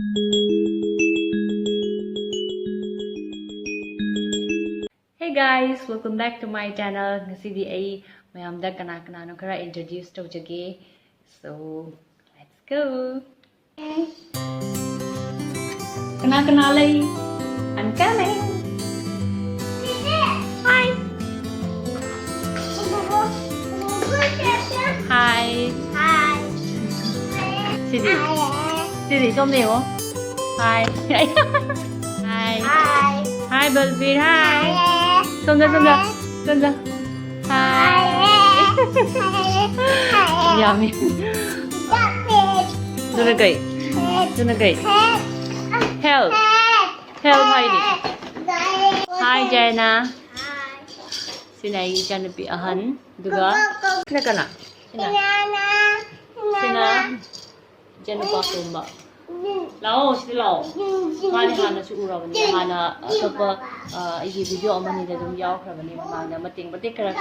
Hey guys, welcome back to my channel. Ngasidi ay mayamda kana no kara introduce tawjage. So, let's go. Kana lay. I'm coming. Hi. Hi. Hi. Sidi. Sidi come nè oh. Hi. Hi. Hi. Hi Balbir. Hi. Hi. Come ra. Hi. Yummy. Duna gay. Help. Help Heidi. Hi Jenna. Sinay Janapi ahan. Duga. Sina kana. Sina. Jenna pa kumba. Lao sila lao. Mani hana su urabani hana atapa igi video amani da dum yaw khrabani mamangna mating kara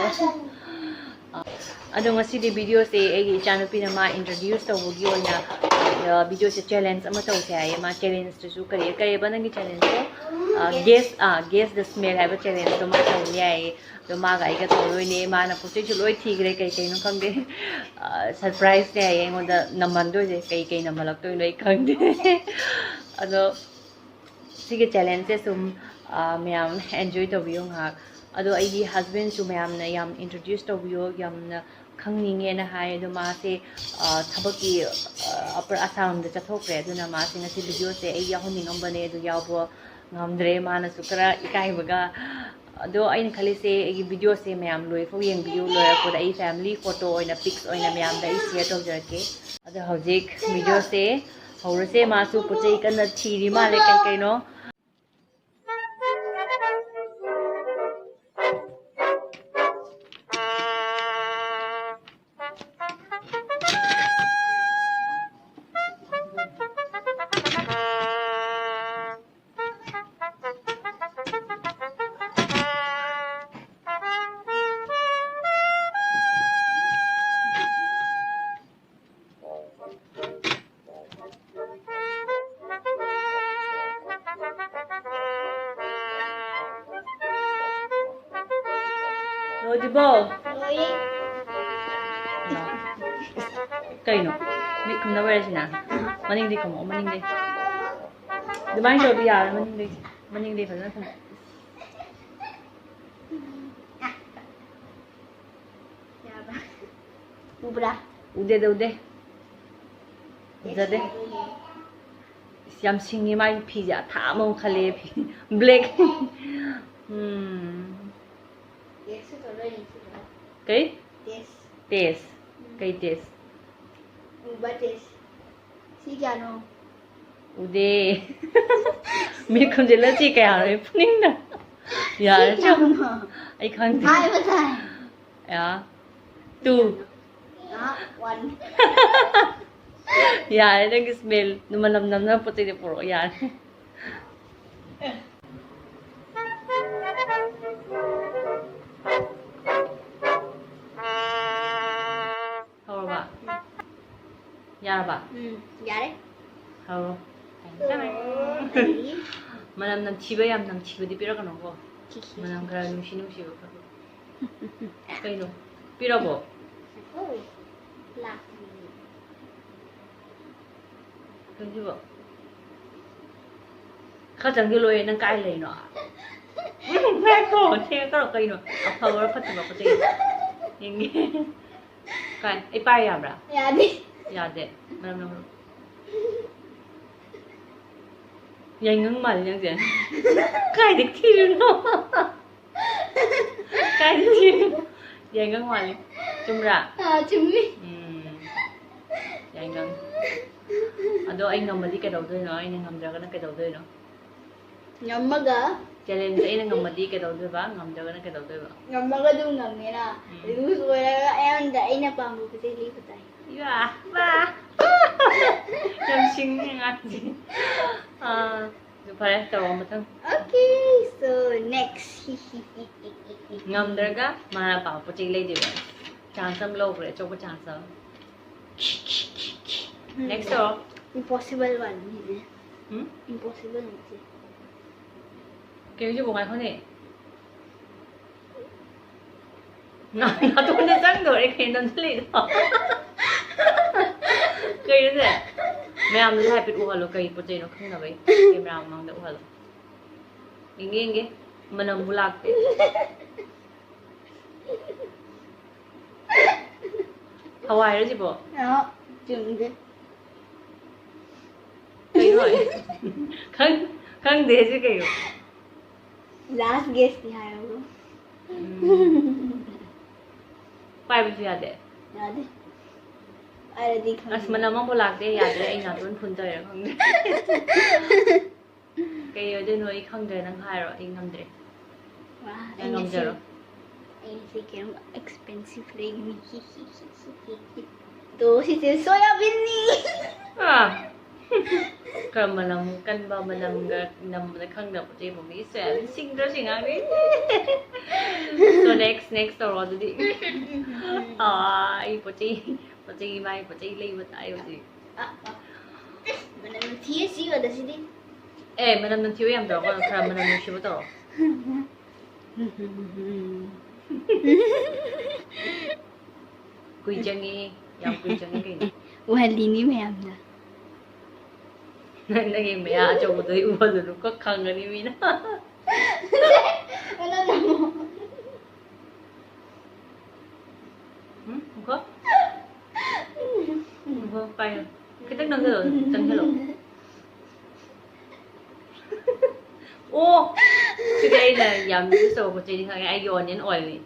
adong asidi video se egi chanapi na ma introduce tawugi oina video se challenge ama tawse ay ma challenge su kare banangi challenge guess the smell have a challenge to ma tawni ay to ma ga iga tawloi ne ma na pusi chu loi thigre kai no khangde surprise ne ay ngoda namando je kai namalak to loi khangde ado sige challenge se sum mayam enjoy tawbiyo ngak ado aigi husband su mayam na yam introduce tawbiyo yam na khangninge na hai ado ma se thabaki upper assam da chathokre ado na ma se ngasi video se ai yahuning ambane ado yawbo ngamdre ma na su kara ikai baga ado ain khali se ai video se mayam loi fo yeng video loi ko ai family photo oina pics oina mayam da I share tawjarake ado hojik video se haurase ma su puchai kana thiri ma le kai no Audible. Kayo no? Kung nawala siya na. Maning di ko mo. Maning di. Diba yung sabi yan? Maning di. Maning di. Ubra. Ude. Ude. Siyam singi may pizza. Tamong kali. Black. Kay? Taste. Kay taste. Ubra taste. Si Jano. Ude. May kumdila si kaya rin. Puning na. Yeah. I can't. Hi, what's that? Yeah. 2. 1. Yeah, nag-smell. Numanamnam na puti ni puro. Yan. Hầu ba? Dạ ba? Dạ đấy. Hầu. Manam namchiba yam namchiba di pira kano ko. Manam kara nushi ba ka. Kay no. Pira bo. Là. Kaya ba? Kajang giloy nang kai lay no. Ngay ko, tiya ka kay no. Power pati ba pati. Yung kan ipaya bra. Dạ đi. Ya de. Manam no. Yang ngang mal yang jen. Kai dik thi no. Kai dik thi. Yang ngang mal. Chumra. Chum đi. Yang ngang. Ado ay ngamali ka daw doy no. Ay ngamdra ka na ka daw doy no. Ngamaga. Challenge ay ngamali ka daw doy ba? Ngamdra ka na ka daw doy ba? Ngamaga doon ngamira. Lose ko na ayun da ay na pambu kasi lipat tayo. Ya, ba. Yang sing nga. Parehas tawa mo tang. Okay, so next. Ngamdra ka? Mana pa po chilay di ba? Chansam low pre, choco chansam. Next oh. Impossible one. Impossible naman siya. Kaya siya bukai ko na eh. Natulad sang doon eh, kaya nandali ito. Kaya na siya. Mayam na hapit uhalo kay po tayo kung na ba eh. Kaya mayam mang na uhalo. Ingi. Manang bulag eh. Hawaii rin siya po. Oo. Jungde. Kayo eh. Kang desi kayo. Last guess ni Haya ko. Five siya de. Yade. Ara di kami. As manamang bulag de yade ay natun punta yun kang de. Kayo din mo ikang de ng haro ay ngamdre. Wah, Ay ngamdre. Ay si Kim expensive ring ni. To si soyabin ni. Ah. Kaya manam kan ba manam nam na kang na puti mo mi sa sing dra sing ari. So next toro di. Ai puti mai puti lei mo tayo di. Manam thiye si wada si di. Eh manam nang tiyo yam dro ko kaya manam nang shibo to. Kuy jangi yang kuy jangi kayo. Wali ni mayam na. Naging maya acho mo doy uwalo ko kang ni mina. Wala na mo. Ko? Ko payo. Kita nang galon, tang hello. Oh, today na yam so ko chini kang ay onion oil ni.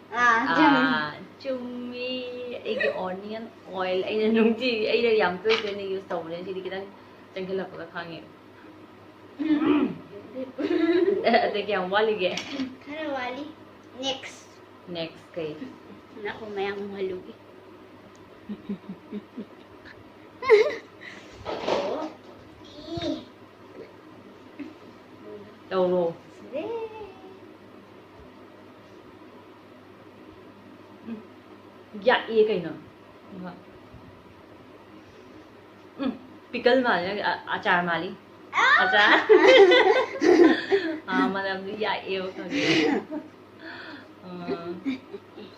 Chumi ay onion oil ay nanung ji ay yam to ni use to ni jadi kita tang hello ko kang ni. Ate kya wali ge. Kara wali. Next kay. Nako mayang malugi. Oh. Toro. Ya ye kay no. Pickle mali, achar mali. Achar. Madam ya ye kay.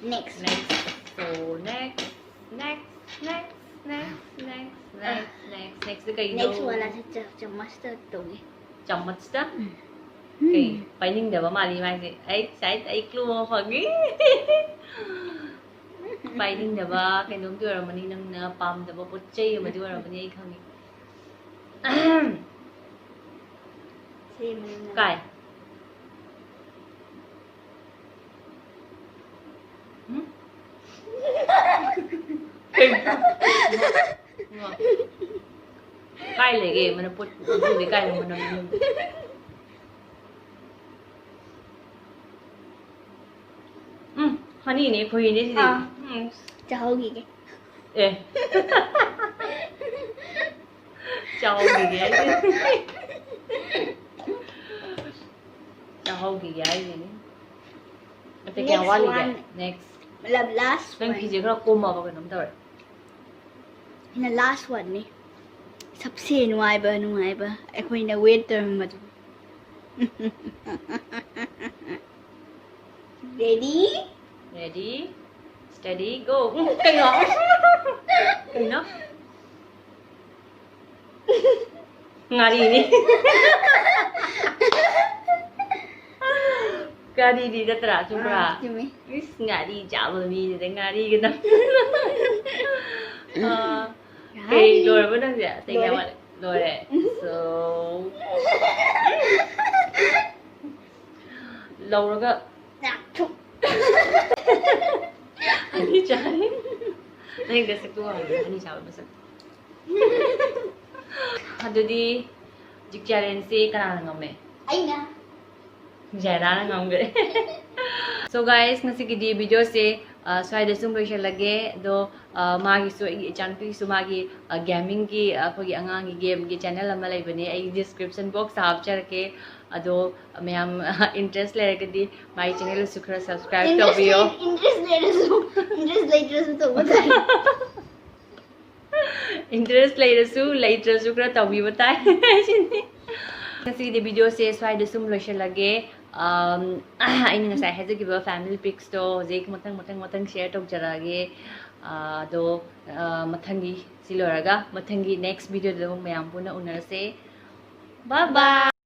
Next. So next kay no. Next wala sa master to eh. Chammach ta. Okay, paning da ba mali mai si. Ai sai ai clue phagi. Paning da ba kay nung tu mani nang na pam da ba pochai ma tu mani ai khangi. Same na. Kai. Kai lagi mana put di kai mana. Honey ni koi ni si. Chahogi ke. Eh. Chào gái. Chào gái gì nữa. Ate kya wali ga. Next. Malab last Nang one. kiji kra koma ba kanam tawai. Na last one ni. Sabse nuai ba. Akhoi na wait term madu. Ready? Ready? Steady, go. Cây ngõ. Cây nó. Ngari ni. Ngari di datra chumbra. Jumi. Is ngari jalo mi de ngari gana. Okay, rồi vẫn đang dạ. Tình em ạ. Rồi đấy. So lâu rồi cơ. Nak chuk. Ani cai. Nang desek tu ani cai masa. Hadudi jik challenge si kana ngame. Ay na. Jara ngam gre. So guys, ngasi ki di video se swai sum loisha lage do magi so chanpi su magi gaming ki apagi angang ki game ki channel ama lai bane ai description box hap char ke ado mayam interest le di my channel su khara subscribe to biyo. Interest later to batai. Interest later su khara to bi batai. ngasi video se swai de sum loishalage aini ngasai hajagiba family pics to hojik matang share tokjarage do mathangi siloraga mathangi next video da mayam puna unarase bye bye